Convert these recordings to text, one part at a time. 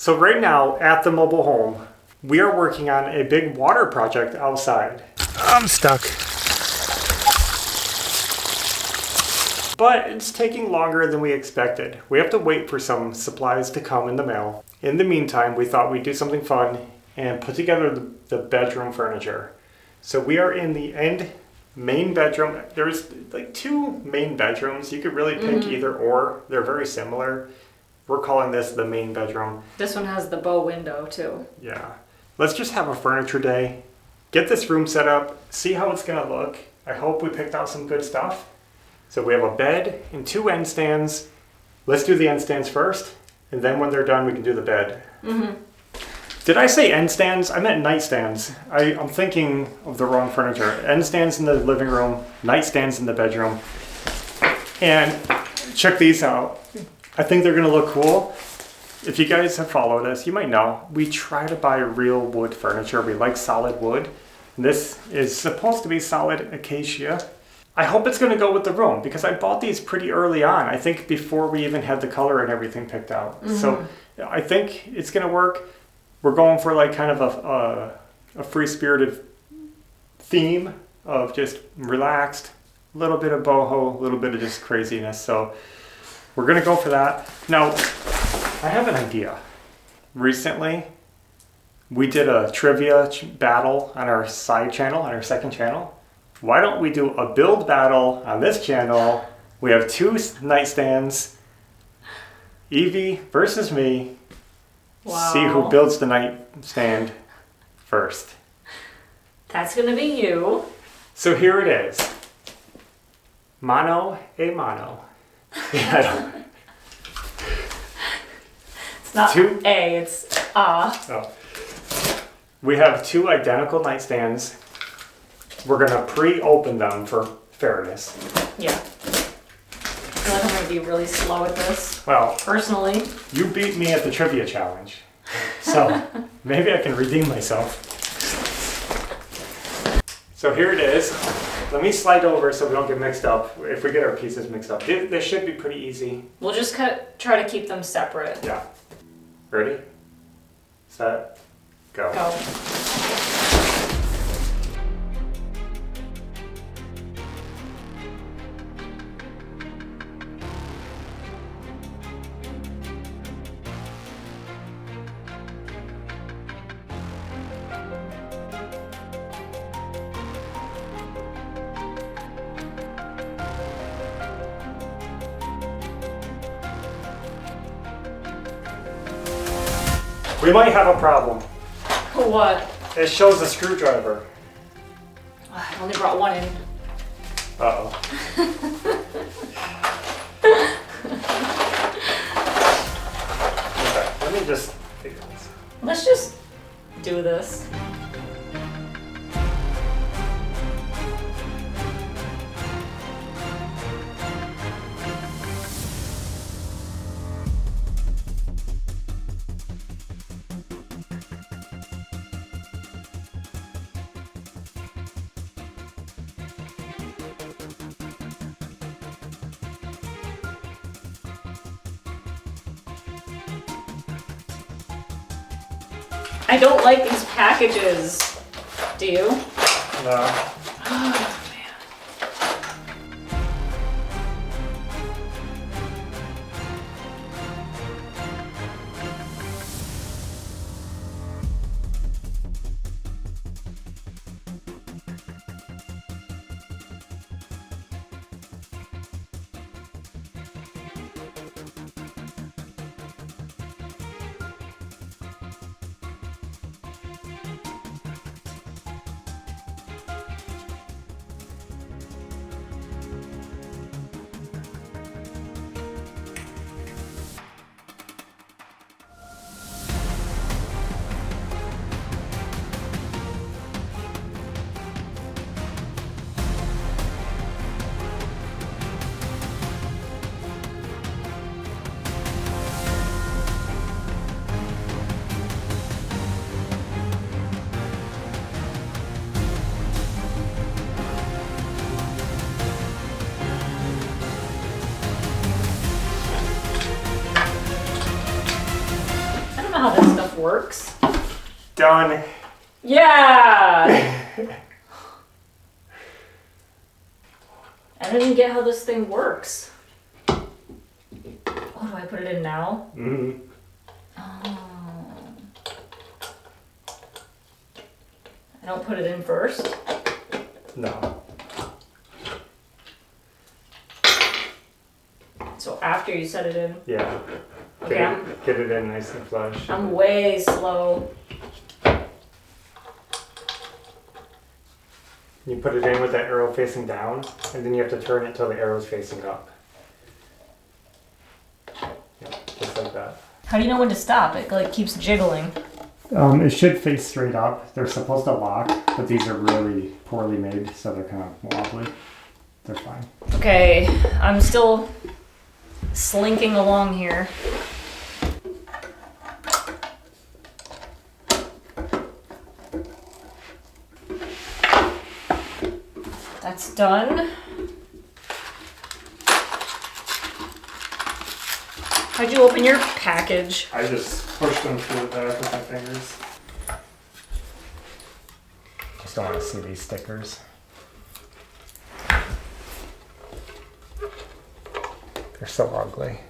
So right now at the mobile home, we are working on a big water project outside. I'm stuck. But it's taking longer than we expected. We have to wait for some supplies to come in the mail. In the meantime, we thought we'd do something fun and put together the bedroom furniture. So we are in the main bedroom. There's like two main bedrooms. You could really pick either or. They're very similar. We're calling this the main bedroom. This one has the bow window too. Yeah. Let's just have a furniture day. Get this room set up. See how it's gonna look. I hope we picked out some good stuff. So we have a bed and two end stands. Let's do the end stands first. And then when they're done, we can do the bed. Did I say end stands? I meant nightstands. I'm thinking of the wrong furniture. End stands in the living room, nightstands in the bedroom. And check these out. I think they're gonna look cool. If you guys have followed us, you might know, we try to buy real wood furniture. We like solid wood. This is supposed to be solid acacia. I hope it's gonna go with the room because I bought these pretty early on. I think before we even had the color and everything picked out. So I think it's gonna work. We're going for like kind of a free-spirited theme of just relaxed, a little bit of boho, a little bit of just craziness. So we're gonna go for that. Now, I have an idea. Recently, we did a trivia battle on our side channel, on our second channel. Why don't we do a build battle on this channel? We have two nightstands. Evie versus me. Wow. See who builds the nightstand first. That's gonna be you. So here it is. Mano a mano. Yeah, It's not Two? A, it's oh. We have two identical nightstands. We're gonna pre-open them for fairness. Yeah. I feel like I'm gonna be really slow at this, Well, personally. you beat me at the trivia challenge, so maybe I can redeem myself. So here it is. Let me slide over so we don't get mixed up. If we get our pieces mixed up, this should be pretty easy. We'll just try to keep them separate. Yeah. Ready? Set. Go. Go. We might have a problem. What? It shows a screwdriver. I only brought one in. Uh-oh. Okay, let me just figure this out. Let's just do this. I don't like these packages. Do you? No. Oh, how this stuff works? Done. Yeah! I don't even get how this thing works. Oh, do I put it in now? Mm-hmm. Oh. I don't put it in first? No. So after you set it in? Yeah. Okay, Get it in nice and flush. I'm way slow. You put it in with that arrow facing down, and then you have to turn it till the arrow's facing up. Yeah, just like that. How do you know when to stop? It like keeps jiggling. It should face straight up. They're supposed to lock, but these are really poorly made, so they're kind of wobbly. They're fine. Okay, I'm still slinking along here. That's done. How'd you open your package? I just pushed them through the back with my fingers. Just don't want to see these stickers. They're so ugly.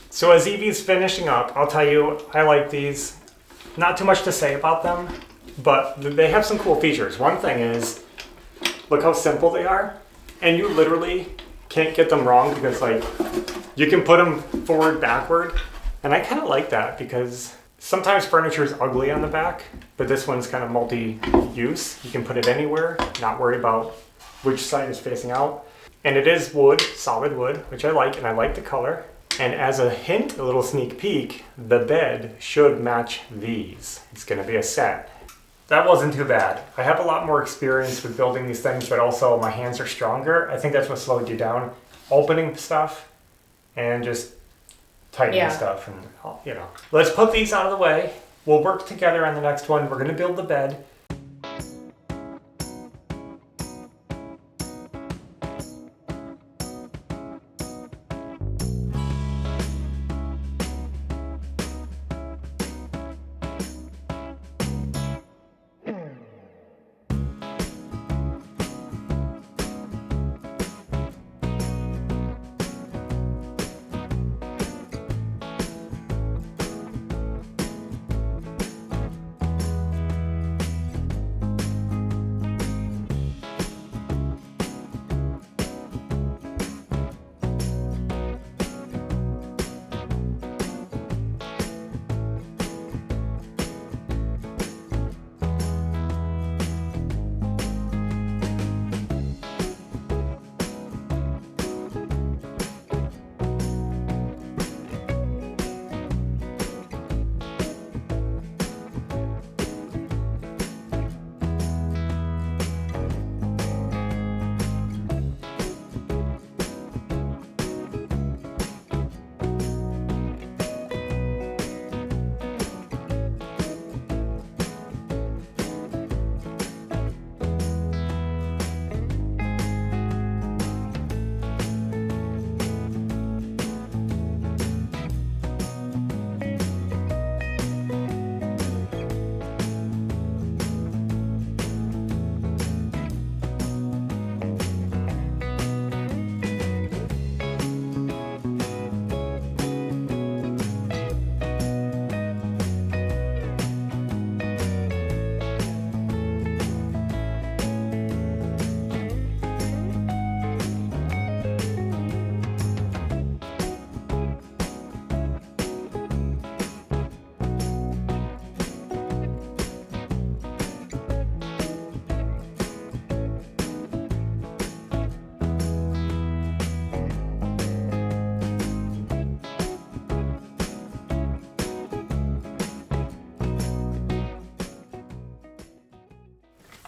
So as Evie's finishing up, I'll tell you, I like these. Not too much to say about them, but they have some cool features. One thing is, look how simple they are. And you literally can't get them wrong because like, you can put them forward, backward. And I kind of like that because sometimes furniture is ugly on the back, but this one's kind of multi-use. You can put it anywhere, not worry about which side is facing out. And it is wood, solid wood, which I like, and I like the color. And as a hint, a little sneak peek, the bed should match these. It's gonna be a set. That wasn't too bad. I have a lot more experience with building these things, but also my hands are stronger. I think that's what slowed you down. Opening stuff and just tightening stuff and, you know. Let's put these out of the way. We'll work together on the next one. We're gonna build the bed.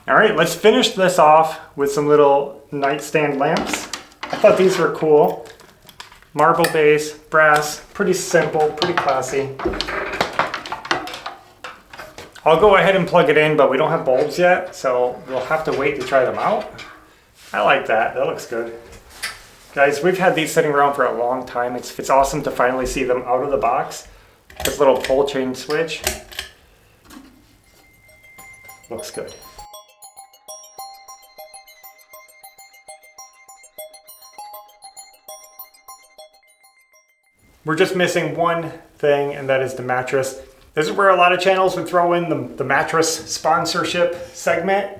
All right, let's finish this off with some little nightstand lamps. I thought these were cool. Marble base, brass, pretty simple, pretty classy. I'll go ahead and plug it in, but we don't have bulbs yet, so we'll have to wait to try them out. I like that, that looks good. Guys, we've had these sitting around for a long time. It's awesome to finally see them out of the box. This little pull chain switch. Looks good. We're just missing one thing, and that is the mattress. This is where a lot of channels would throw in the mattress sponsorship segment,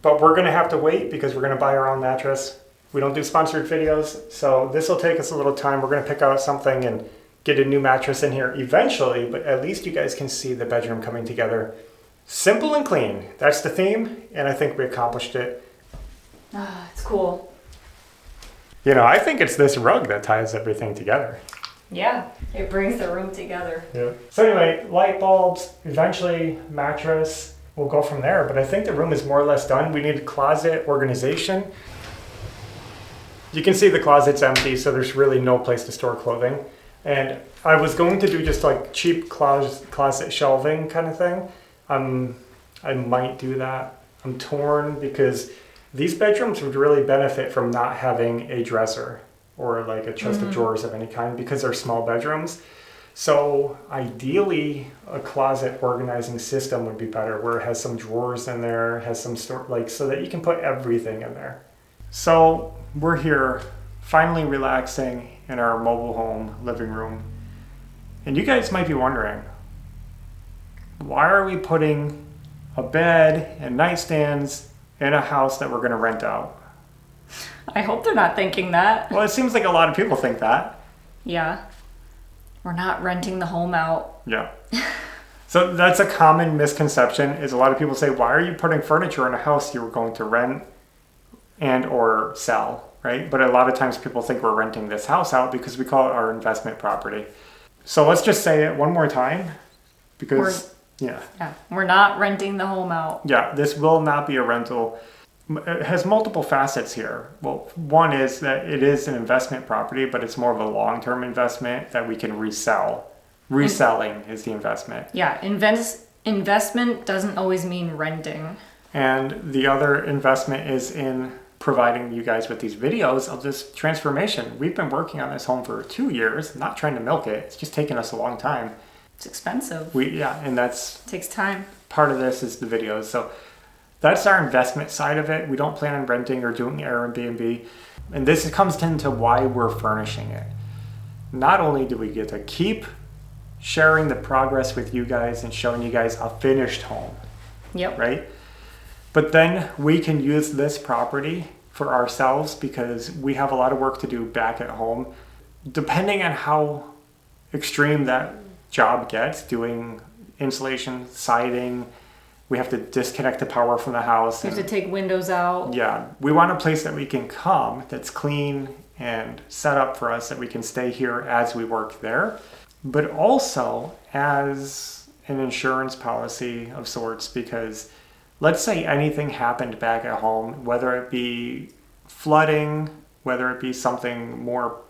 but we're gonna have to wait because we're gonna buy our own mattress. We don't do sponsored videos, so this will take us a little time. We're gonna pick out something and get a new mattress in here eventually, but at least you guys can see the bedroom coming together. Simple and clean, that's the theme, and I think we accomplished it. Ah, it's cool. You know, I think it's this rug that ties everything together. Yeah, it brings the room together. Yeah. So anyway, light bulbs, eventually mattress, we'll go from there, but I think the room is more or less done. We need closet organization. You can see the closet's empty, so there's really no place to store clothing. And I was going to do just like cheap closet shelving kind of thing. I might do that. I'm torn because these bedrooms would really benefit from not having a dresser or like a chest of drawers of any kind because they're small bedrooms. So ideally a closet organizing system would be better where it has some drawers in there, has some store, like so that you can put everything in there. So we're here finally relaxing in our mobile home living room. And you guys might be wondering, why are we putting a bed and nightstands in a house that we're gonna rent out? I hope they're not thinking that. Well, it seems like a lot of people think that. Yeah. We're not renting the home out. Yeah. So that's a common misconception is a lot of people say, why are you putting furniture in a house you were going to rent and or sell, right? But a lot of times people think we're renting this house out because we call it our investment property. So let's just say it one more time because, yeah, we're not renting the home out. Yeah, this will not be a rental. It has multiple facets here. Well, one is that it is an investment property, but it's more of a long-term investment that we can resell. Reselling is the investment. Yeah, investment doesn't always mean renting. And the other investment is in providing you guys with these videos of this transformation. We've been working on this home for 2 years, not trying to milk it. It's just taken us a long time. It's expensive. And that's... It takes time. Part of this is the videos. So that's our investment side of it. We don't plan on renting or doing Airbnb. And this comes into why we're furnishing it. Not only do we get to keep sharing the progress with you guys and showing you guys a finished home. Yep. Right? But then we can use this property for ourselves because we have a lot of work to do back at home. Depending on how extreme that job gets, doing insulation, siding, we have to disconnect the power from the house. We have to take windows out. Yeah, we want a place that we can come that's clean and set up for us that we can stay here as we work there, but also as an insurance policy of sorts because let's say anything happened back at home, whether it be flooding, whether it be something more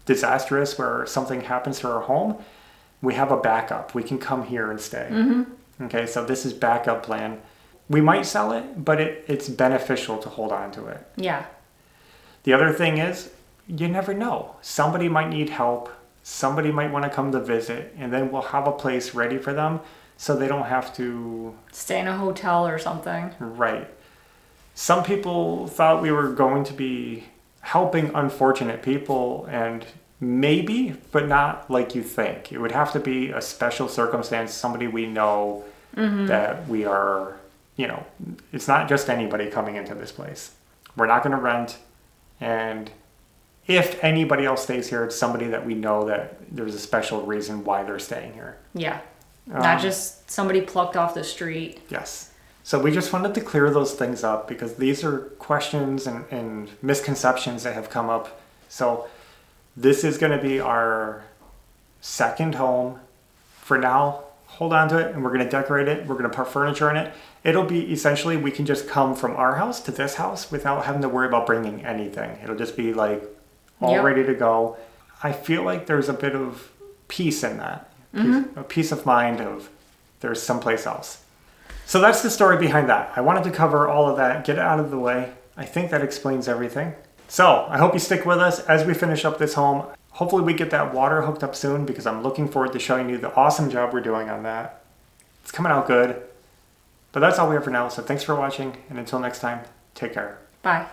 disastrous where something happens to our home, we have a backup. We can come here and stay. Mm-hmm. Okay, so this is backup plan. We might sell it, but it's beneficial to hold on to it. Yeah. The other thing is, you never know. Somebody might need help. Somebody might want to come to visit, and then we'll have a place ready for them so they don't have to... stay in a hotel or something. Right. Some people thought we were going to be helping unfortunate people, and maybe, but not like you think. It would have to be a special circumstance, somebody we know that we are, it's not just anybody coming into this place. We're not going to rent, and if anybody else stays here, it's somebody that we know that there's a special reason why they're staying here. Yeah. Not just somebody plucked off the street. Yes. So we just wanted to clear those things up because these are questions and misconceptions that have come up. So this is going to be our second home. For now, hold on to it and we're going to decorate it. We're going to put furniture in it. It'll be essentially, we can just come from our house to this house without having to worry about bringing anything. It'll just be like all Yep. ready to go. I feel like there's a bit of peace in that. A peace of mind of there's someplace else. So that's the story behind that. I wanted to cover all of that, get it out of the way. I think that explains everything. So I hope you stick with us as we finish up this home. Hopefully we get that water hooked up soon because I'm looking forward to showing you the awesome job we're doing on that. It's coming out good. But that's all we have for now. So thanks for watching. And until next time, take care. Bye.